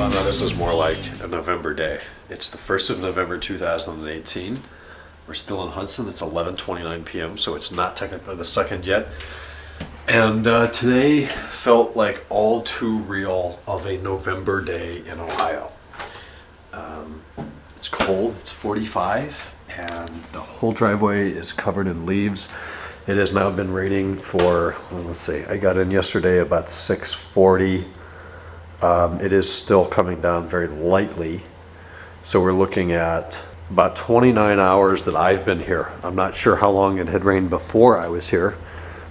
No, this is more like a November day. It's the 1st of November 2018. We're still in Hudson. It's 11:29 p.m., so it's not technically the 2nd yet. And today felt like all too real of a November day in Ohio. It's cold, it's 45, and the whole driveway is covered in leaves. It has now been raining for, well, let's see, I got in yesterday about 6:40. It is still coming down very lightly. So we're looking at about 29 hours that I've been here. I'm not sure how long it had rained before I was here,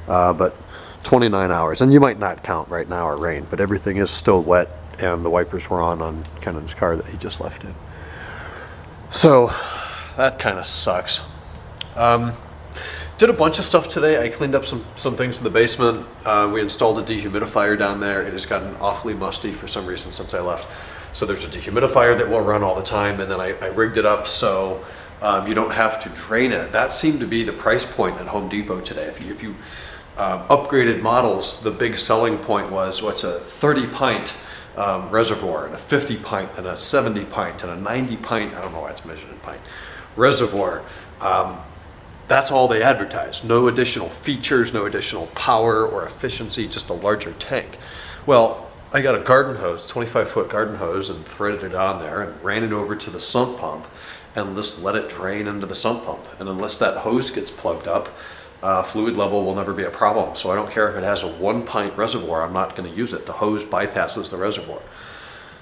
but 29 hours. And you might not count right now our rain, but everything is still wet, and the wipers were on Kennan's car that he just left in. So that kind of sucks. Did a bunch of stuff today. I cleaned up some things in the basement. We installed a dehumidifier down there. It has gotten awfully musty for some reason since I left. So there's a dehumidifier that will run all the time, and then I rigged it up so you don't have to drain it. That seemed to be the price point at Home Depot today. If you upgraded models, the big selling point was what's a 30-pint reservoir, and a 50-pint, and a 70-pint, and a 90-pint, I don't know why it's measured in pint, reservoir. That's all they advertised. No additional features, no additional power or efficiency, just a larger tank. Well, I got a garden hose, 25-foot garden hose, and threaded it on there and ran it over to the sump pump and just let it drain into the sump pump. And unless that hose gets plugged up, fluid level will never be a problem. So I don't care if it has a 1-pint reservoir, I'm not going to use it. The hose bypasses the reservoir.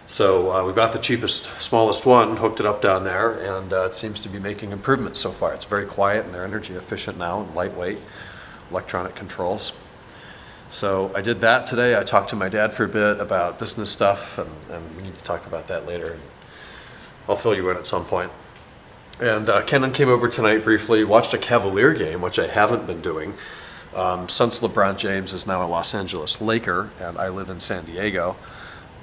So we got the cheapest, smallest one, hooked it up down there, and it seems to be making improvements so far. It's very quiet, and they're energy efficient now, and lightweight, electronic controls. So I did that today. I talked to my dad for a bit about business stuff, and we need to talk about that later. I'll fill you in at some point. And Kenan came over tonight briefly, watched a Cavalier game, which I haven't been doing. Since LeBron James is now a Los Angeles Laker, and I live in San Diego,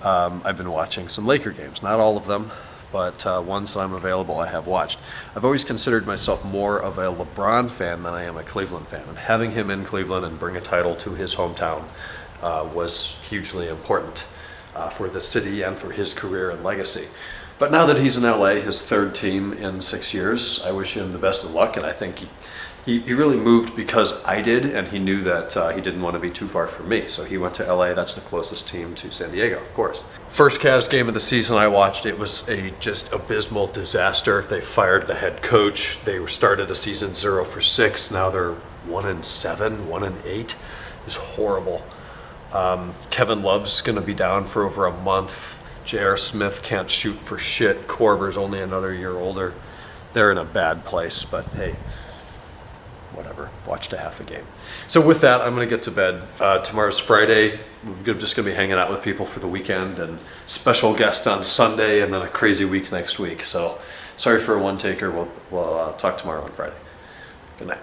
I've been watching some Laker games. Not all of them, but ones that I'm available I have watched. I've always considered myself more of a LeBron fan than I am a Cleveland fan. And having him in Cleveland and bring a title to his hometown was hugely important for the city and for his career and legacy. But now that he's in LA, his 3rd team in 6 years, I wish him the best of luck, and I think he really moved because I did, and he knew that he didn't want to be too far from me. So he went to LA. That's the closest team to San Diego, of course. First Cavs game of the season I watched, it was a just abysmal disaster. They fired the head coach. They started the season 0-for-6. Now they're 1-7, 1-8. It's horrible. Kevin Love's going to be down for over a month. J.R. Smith can't shoot for shit. Korver's only another year older. They're in a bad place, but hey, whatever, watched a half a game. So with that, I'm going to get to bed. Tomorrow's Friday. We're just going to be hanging out with people for the weekend, and special guest on Sunday, and then a crazy week next week. So sorry for a one-taker. We'll talk tomorrow on Friday. Good night.